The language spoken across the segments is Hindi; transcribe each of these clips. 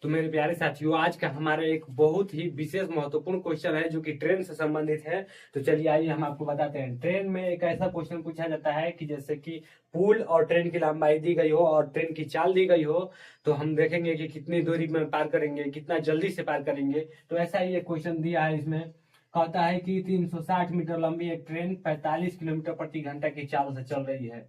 तो मेरे प्यारे साथियों, आज का हमारा एक बहुत ही विशेष महत्वपूर्ण क्वेश्चन है जो कि ट्रेन से संबंधित है। तो चलिए आइए हम आपको बताते हैं। ट्रेन में एक ऐसा क्वेश्चन पूछा जाता है कि जैसे कि पुल और ट्रेन की लंबाई दी गई हो और ट्रेन की चाल दी गई हो, तो हम देखेंगे कि कितनी दूरी में पार करेंगे, कितना जल्दी से पार करेंगे। तो ऐसा ही एक क्वेश्चन दिया है। इसमें कहता है कि 360 मीटर लंबी एक ट्रेन 45 किलोमीटर प्रति घंटा की चाल से चल रही है।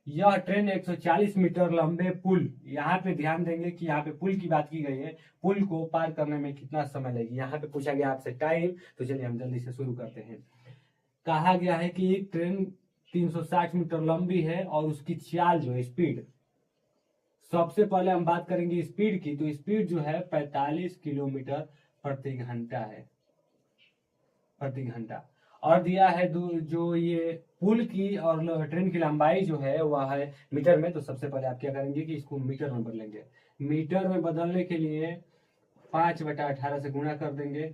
यह ट्रेन 140 मीटर लंबे पुल, यहाँ पे ध्यान देंगे कि यहाँ पे पुल की बात की गई है, पुल को पार करने में कितना समय लगेगा। यहाँ पे पूछा गया आपसे टाइम। तो चलिए हम जल्दी से शुरू करते हैं। कहा गया है कि एक ट्रेन 360 मीटर लंबी है और उसकी चाल जो है, स्पीड, सबसे पहले हम बात करेंगे स्पीड की। तो स्पीड जो है 45 किलोमीटर प्रति घंटा है, प्रति घंटा। और दिया है जो ये पुल की और ट्रेन की लंबाई जो है वह है मीटर में। तो सबसे पहले आप क्या करेंगे कि इसको मीटर में बदलेंगे। मीटर में बदलने के लिए 5/18 से गुणा कर देंगे।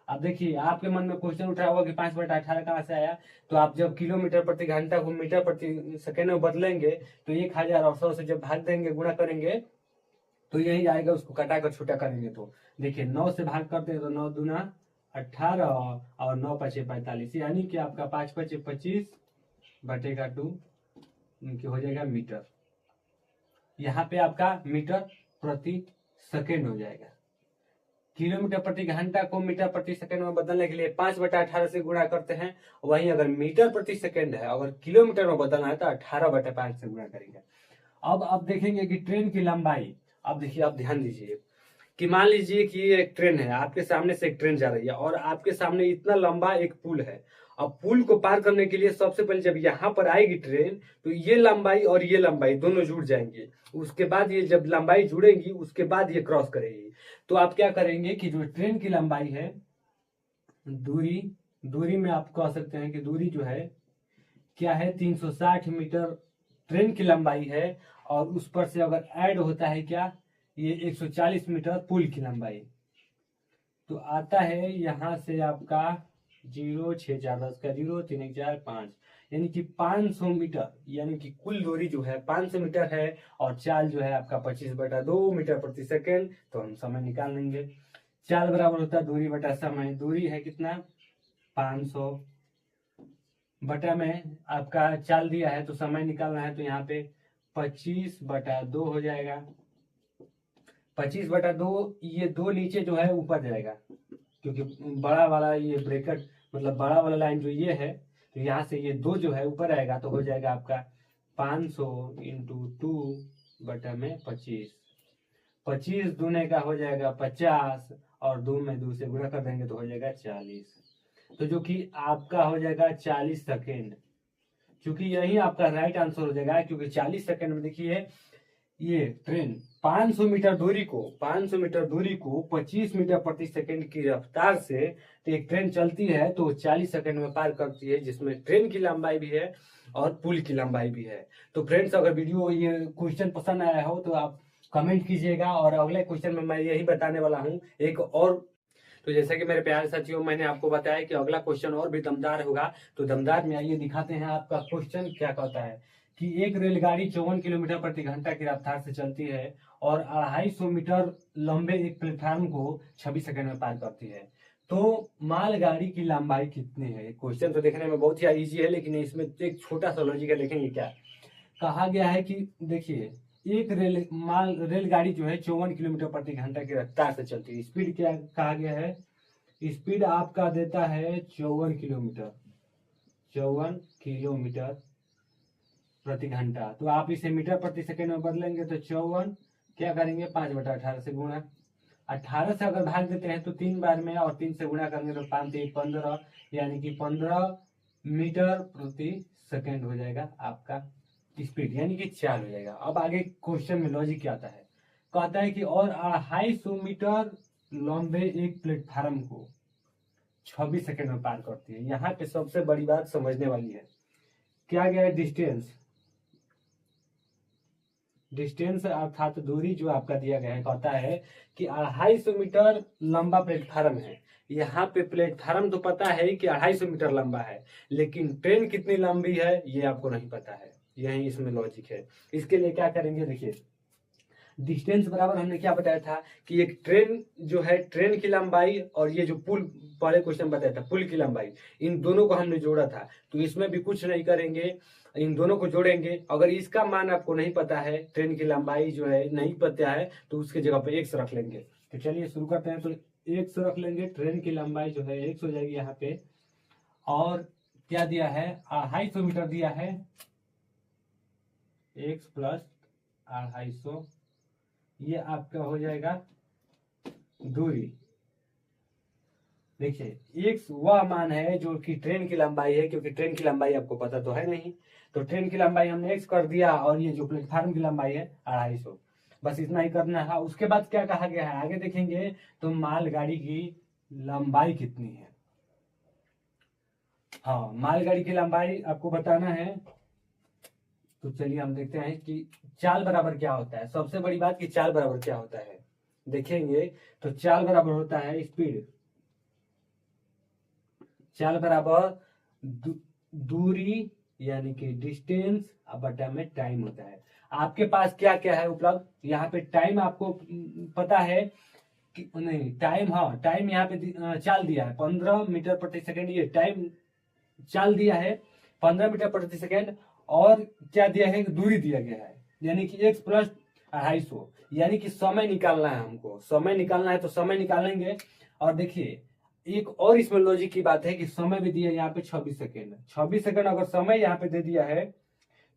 अब देखिए, आपके मन में क्वेश्चन उठा होगा कि 5/18 कहाँ से आया। तो आप जब किलोमीटर प्रति घंटा को मीटर प्रति सेकेंड में बदलेंगे तो 1000 से जब भाग देंगे, गुणा करेंगे, तो यही आएगा। उसको कटा कर छोटा करेंगे तो देखिए 9 से भाग करते हैं तो 9 दूना 18 और 9 पचे 45, यानी कि आपका 5 पचे 25 बटेगा 2 हो जाएगा मीटर। यहाँ पे आपका मीटर प्रति सेकेंड हो जाएगा। किलोमीटर प्रति घंटा को मीटर प्रति सेकंड में बदलने के लिए 5/18 से गुणा करते हैं। वहीं अगर मीटर प्रति सेकंड है, अगर किलोमीटर में बदलना है तो 18/5 से गुणा करेंगे। अब देखेंगे कि ट्रेन की लंबाई। अब देखिए, आप ध्यान दीजिए कि मान लीजिए कि ये एक ट्रेन है, आपके सामने से एक ट्रेन जा रही है और आपके सामने इतना लंबा एक पुल है। अब पुल को पार करने के लिए सबसे पहले जब यहाँ पर आएगी ट्रेन, तो ये लंबाई और ये लंबाई दोनों जुड़ जाएंगे। उसके बाद ये जब लंबाई जुड़ेगी उसके बाद ये क्रॉस करेगी। तो आप क्या करेंगे कि जो ट्रेन की लंबाई है, दूरी दूरी में आप कह सकते हैं कि दूरी जो है क्या है, 360 मीटर ट्रेन की लंबाई है। और उस पर से अगर ऐड होता है क्या, ये 140 मीटर पुल की लंबाई। तो आता है यहाँ से आपका 0 6 4 10 का 0 3 1 4 5, यानी कि 500 मीटर, यानी कि कुल दूरी जो है 500 मीटर है। और चाल जो है आपका 25/2 मीटर प्रति सेकेंड। तो हम समय निकाल लेंगे। चाल बराबर होता है दूरी बटा समय। दूरी है कितना, 500 बटा में आपका चाल दिया है तो समय निकालना है। तो यहाँ पे 25/2 हो जाएगा। 25/2, ये 2 नीचे जो है ऊपर जाएगा, क्योंकि बड़ा वाला ये ब्रैकेट, मतलब बड़ा वाला लाइन जो ये है, तो यहाँ से ये 2 जो है ऊपर आएगा। तो हो जाएगा आपका 500 इंटू 2/25। 25 दूने का हो जाएगा 50 और 2 में 2 से गुणा कर देंगे तो हो जाएगा 40। तो जो कि आपका हो जाएगा 40 सेकेंड। क्योंकि यही आपका राइट आंसर हो जाएगा, क्योंकि 40 सेकेंड में देखिए ये ट्रेन 500 मीटर दूरी को 25 मीटर प्रति सेकंड की रफ्तार से तो एक ट्रेन चलती है तो 40 सेकंड में पार करती है, जिसमें ट्रेन की लंबाई भी है और पुल की लंबाई भी है। तो फ्रेंड्स, अगर वीडियो ये क्वेश्चन पसंद आया हो तो आप कमेंट कीजिएगा। और अगले क्वेश्चन में मैं यही बताने वाला हूँ एक और। तो जैसा कि मेरे प्यारे साथियों, मैंने आपको बताया कि अगला क्वेश्चन और भी दमदार होगा। तो दमदार में आइए दिखाते हैं आपका क्वेश्चन क्या कहता है कि एक रेलगाड़ी 54 किलोमीटर प्रति घंटा की रफ्तार से चलती है और 250 मीटर लंबे एक प्लेटफार्म को 26 सेकंड में पार करती है। तो मालगाड़ी की लंबाई कितनी है। क्वेश्चन तो देखने में बहुत ही इजी है, लेकिन इसमें एक छोटा सा लॉजिक है। देखेंगे क्या कहा गया है कि देखिए, एक रेलगाड़ी जो है 54 किलोमीटर प्रति घंटा की रफ्तार से चलती है। स्पीड क्या कहा गया है, स्पीड आपका देता है 54 किलोमीटर प्रति घंटा। तो आप इसे मीटर प्रति सेकंड में बदलेंगे तो 54 क्या करेंगे, 5/18 से गुणा। 18 से अगर भाग देते हैं तो 3 बार में, और 3 से गुणा करेंगे तो 5 3 15, यानी कि 15 मीटर प्रति सेकंड हो जाएगा आपका स्पीड, यानी कि चाल हो जाएगा। अब आगे क्वेश्चन में लॉजिक क्या आता है, कहता है कि और 250 मीटर लंबे एक प्लेटफार्म को 26 सेकंड में पार करती है। यहाँ पे सबसे बड़ी बात समझने वाली है, क्या गया है, डिस्टेंस। डिस्टेंस अर्थात दूरी जो आपका दिया गया है, कहता है कि 250 मीटर लंबा प्लेटफार्म है। यहाँ पे प्लेटफार्म तो पता है कि 250 मीटर लंबा है, लेकिन ट्रेन कितनी लंबी है ये आपको नहीं पता है। यही इसमें लॉजिक है। इसके लिए क्या करेंगे, देखिए डिस्टेंस बराबर हमने क्या बताया था कि एक ट्रेन जो है, ट्रेन की लंबाई और ये जो पुल, पहले क्वेश्चन बताया था पुल की लंबाई, इन दोनों को हमने जोड़ा था। तो इसमें भी कुछ नहीं करेंगे, इन दोनों को जोड़ेंगे। अगर इसका मान आपको नहीं पता है, ट्रेन की लंबाई जो है नहीं पता है, तो उसके जगह पे एक्स रख लेंगे। तो चलिए शुरू करते हैं। तो एक्स रख लेंगे, ट्रेन की लंबाई जो है एक्स हो जाएगी यहाँ पे। और क्या दिया है, 250 मीटर दिया है, एक्स प्लस 250, ये आपका हो जाएगा दूरी। देखिए एक्स वह मान है जो कि ट्रेन की लंबाई है, क्योंकि ट्रेन की लंबाई आपको पता तो है नहीं, तो ट्रेन की लंबाई हमने एक्स कर दिया, और ये जो प्लेटफार्म की लंबाई है 250। बस इतना ही करना है। उसके बाद क्या कहा गया है, आगे देखेंगे तो मालगाड़ी की लंबाई कितनी है। हाँ, मालगाड़ी की लंबाई आपको बताना है। तो चलिए हम देखते हैं कि चाल बराबर क्या होता है। सबसे बड़ी बात कि चाल बराबर क्या होता है देखेंगे। तो चाल बराबर होता है स्पीड, चाल बराबर दूरी यानी कि डिस्टेंस बटा में टाइम होता है। आपके पास क्या क्या है उपलब्ध, यहाँ पे टाइम आपको पता है कि नहीं, टाइम, हाँ टाइम यहाँ पे चाल दिया है 15 मीटर प्रति सेकेंड, ये टाइम चाल दिया है 15 मीटर प्रति सेकेंड। और क्या दिया है, दूरी दिया गया है, यानी कि एक्स प्लस 250, यानी कि समय निकालना है हमको, समय निकालना है तो समय निकालेंगे। और देखिए एक और इसमें लॉजिक की बात है कि समय भी दिया है यहाँ पे 26 सेकेंड, 26 सेकेंड अगर समय यहाँ पे दे दिया है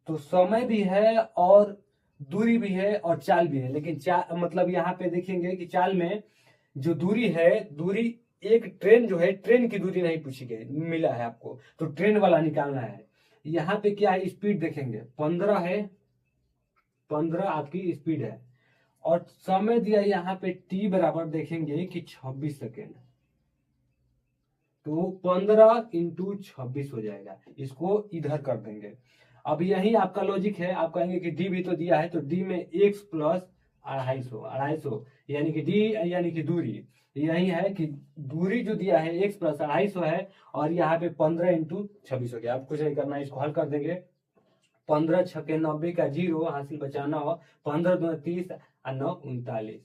तो समय भी है और दूरी भी है और चाल भी है। लेकिन चाल मतलब यहाँ पे देखेंगे कि चाल में जो दूरी है, दूरी एक ट्रेन जो है, ट्रेन की दूरी नहीं पूछी गई, मिला है आपको, तो ट्रेन वाला निकालना है। यहाँ पे क्या है, स्पीड देखेंगे 15 है, 15 आपकी स्पीड है, और समय दिया यहाँ पे टी बराबर देखेंगे कि 26 सेकेंड, तो 15 इंटू 26 हो जाएगा। इसको इधर कर देंगे। अब यही आपका लॉजिक है, आप कहेंगे कि डी भी तो दिया है, तो डी में एक्स प्लस 250, यानी कि डी यानी कि दूरी, यही है कि दूरी जो दिया है एक्स प्लस 250 है, और यहाँ पे 15 इंटू 26 हो गया। अब कुछ नहीं करना है, इसको हल कर देंगे। 15 छक्के 90 का जीरो हासिल बचाना हो, 15 दूना 30 और 9 39,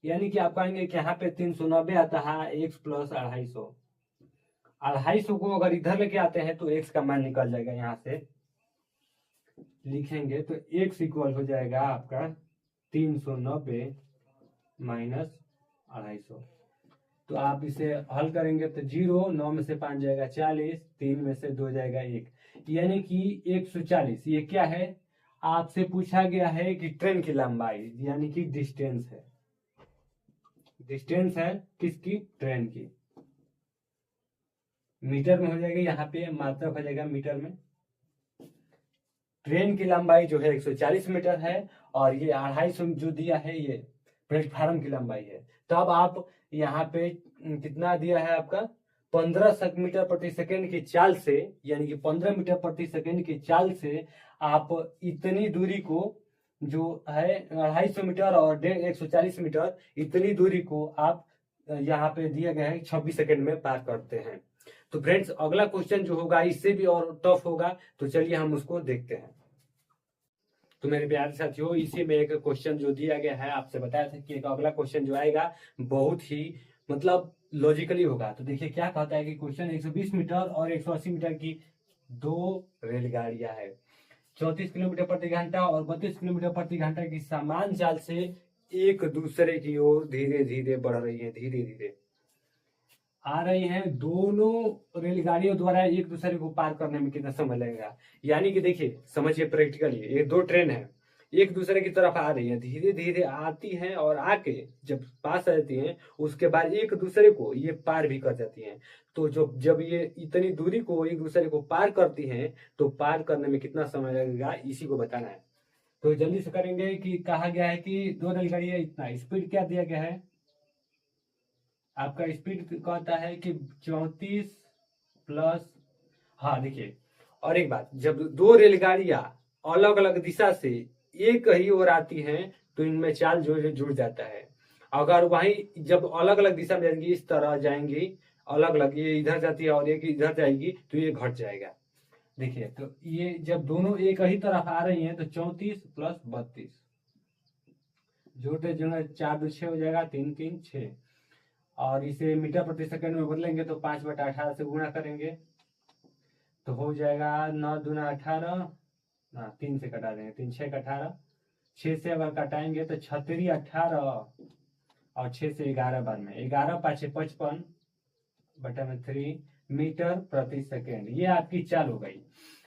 यानी कि आप कहेंगे कि यहाँ पे 390 आता है एक्स प्लस 250। 250 को अगर इधर लेके आते हैं तो एक्स का मान निकल जाएगा, यहाँ से लिखेंगे तो एक्स इक्वल हो जाएगा आपका 390 माइनस 250। तो आप इसे हल करेंगे तो 0, 9 में से 5 जाएगा 40, 3 में से 2 जाएगा 1, यानी कि 140। ये क्या है, आपसे पूछा गया है कि ट्रेन की लंबाई, यानी कि डिस्टेंस है, डिस्टेंस है किसकी, ट्रेन की। मीटर में हो जाएगा, यहाँ पे मात्रक हो जाएगा मीटर में। ट्रेन की लंबाई जो है 140 मीटर है, और ये 250 जो दिया है ये प्लेटफार्म की लंबाई है। तब आप यहाँ पे कितना दिया है आपका, 15 मीटर प्रति सेकेंड की चाल से, यानी कि 15 मीटर प्रति सेकेंड की चाल से आप इतनी दूरी को, जो है 250 मीटर और 140 मीटर, इतनी दूरी को आप यहाँ पे दिया गया है 26 सेकेंड में पार करते हैं। तो फ्रेंड्स अगला क्वेश्चन जो होगा इससे भी और टफ होगा, तो चलिए हम उसको देखते हैं। तो मेरे प्यारे साथियों, इसी में एक क्वेश्चन जो दिया गया है, आपसे बताया था कि एक अगला क्वेश्चन जो आएगा बहुत ही मतलब लॉजिकली होगा। तो देखिए क्या कहता है कि क्वेश्चन 120 मीटर और 180 मीटर की दो रेलगाड़ियां है, 34 किलोमीटर प्रति घंटा और 32 किलोमीटर प्रति घंटा की समान चाल से एक दूसरे की ओर धीरे धीरे बढ़ रही है, धीरे धीरे आ रही हैं। दोनों रेलगाड़ियों द्वारा एक दूसरे को पार करने में कितना समय लगेगा। यानी कि देखिए समझिए प्रैक्टिकली, ये दो ट्रेन है, एक दूसरे की तरफ आ रही है, धीरे धीरे आती हैं, और आके जब पास आ जाती हैं उसके बाद एक दूसरे को ये पार भी कर जाती हैं। तो जब ये इतनी दूरी को एक दूसरे को पार करती हैं तो पार करने में कितना समय लगेगा, इसी को बताना है। तो जल्दी से करेंगे कि कहा गया है कि दो रेलगाड़ी है, इतना स्पीड क्या दिया गया है, आपका स्पीड कहता है कि 34 प्लस, हाँ देखिए, और एक बात, जब दो रेलगाड़ियां अलग अलग दिशा से एक ही ओर आती हैं तो इनमें चाल जो है जुड़ जाता है। अगर वही जब अलग अलग दिशा में जाएंगी, इस तरह जाएंगी अलग अलग, ये इधर जाती है और एक इधर जाएगी, तो ये घट जाएगा। देखिए तो ये जब दोनों एक ही तरफ आ रही हैं तो 34 प्लस 32, जोड़ते जोड़े 4×2=6 हो जाएगा, 3×3=6। और इसे मीटर प्रति सेकंड में बदलेंगे तो 5/18 से गुणा करेंगे तो हो जाएगा 9×2=18। हाँ, 3 से कटा देंगे, 3×6=18। 6 से अगर कटाएंगे तो 36×18 और 6 से 11 बार में 11×5=55/3 मीटर प्रति सेकेंड। ये आपकी चाल हो गई।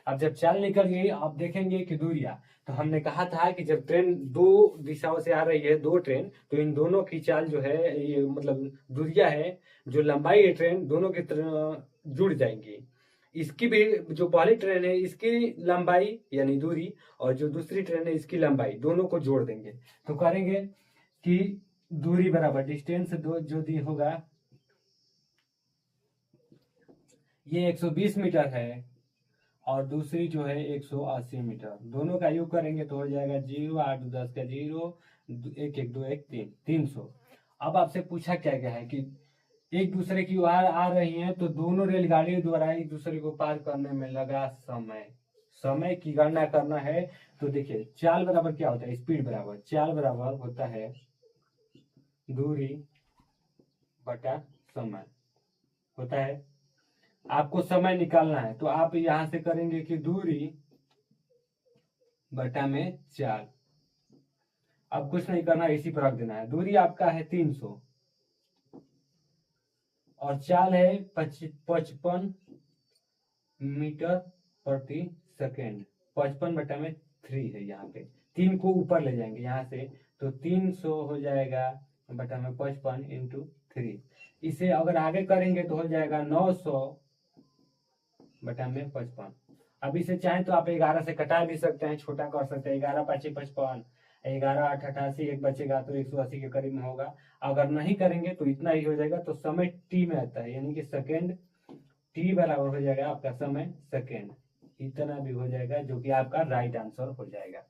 अब जब चाल निकल गई, आप देखेंगे कि दूरियां, तो हमने कहा था कि जब ट्रेन दो दिशाओं से आ रही है, दो ट्रेन, तो इन दोनों की चाल जो है, ये मतलब दूरियां है, जो लंबाई है ट्रेन दोनों की जुड़ जाएंगी। इसकी भी जो पहली ट्रेन है इसकी लंबाई यानी दूरी, और जो दूसरी ट्रेन है इसकी लंबाई, दोनों को जोड़ देंगे तो करेंगे कि दूरी बराबर डिस्टेंस दो जो दी होगा, ये 120 मीटर है और दूसरी जो है 180 मीटर। दोनों का योग करेंगे तो हो जाएगा 0, 8 2 10 का 0, 1 1 2 1 3, 300। अब आपसे पूछा क्या गया है कि एक दूसरे की ओर आ रही हैं, तो दोनों रेलगाड़ियों द्वारा एक दूसरे को पार करने में लगा समय की गणना करना है। तो देखिए, चाल बराबर क्या होता है, स्पीड बराबर, चाल बराबर होता है दूरी बटा समय होता है। आपको समय निकालना है तो आप यहां से करेंगे कि दूरी बटा में चाल। अब कुछ नहीं करना, इसी पर रख देना है। दूरी आपका है 300 और चाल है 55 मीटर प्रति सेकेंड। 55/3 है, यहाँ पे 3 को ऊपर ले जाएंगे यहाँ से, तो 300 हो जाएगा बटा में 55 × 3। इसे अगर आगे करेंगे तो हो जाएगा 900/55। अब इसे चाहे तो आप 11 से कटा भी सकते हैं, छोटा कर सकते हैं। 11×5=55, 11×8=88, एक बचेगा तो 180 के करीब में होगा। अगर नहीं करेंगे तो इतना ही हो जाएगा। तो समय टी में आता है, यानी कि सेकेंड, टी बराबर हो जाएगा आपका समय सेकेंड। इतना भी हो जाएगा, जो कि आपका राइट आंसर हो जाएगा।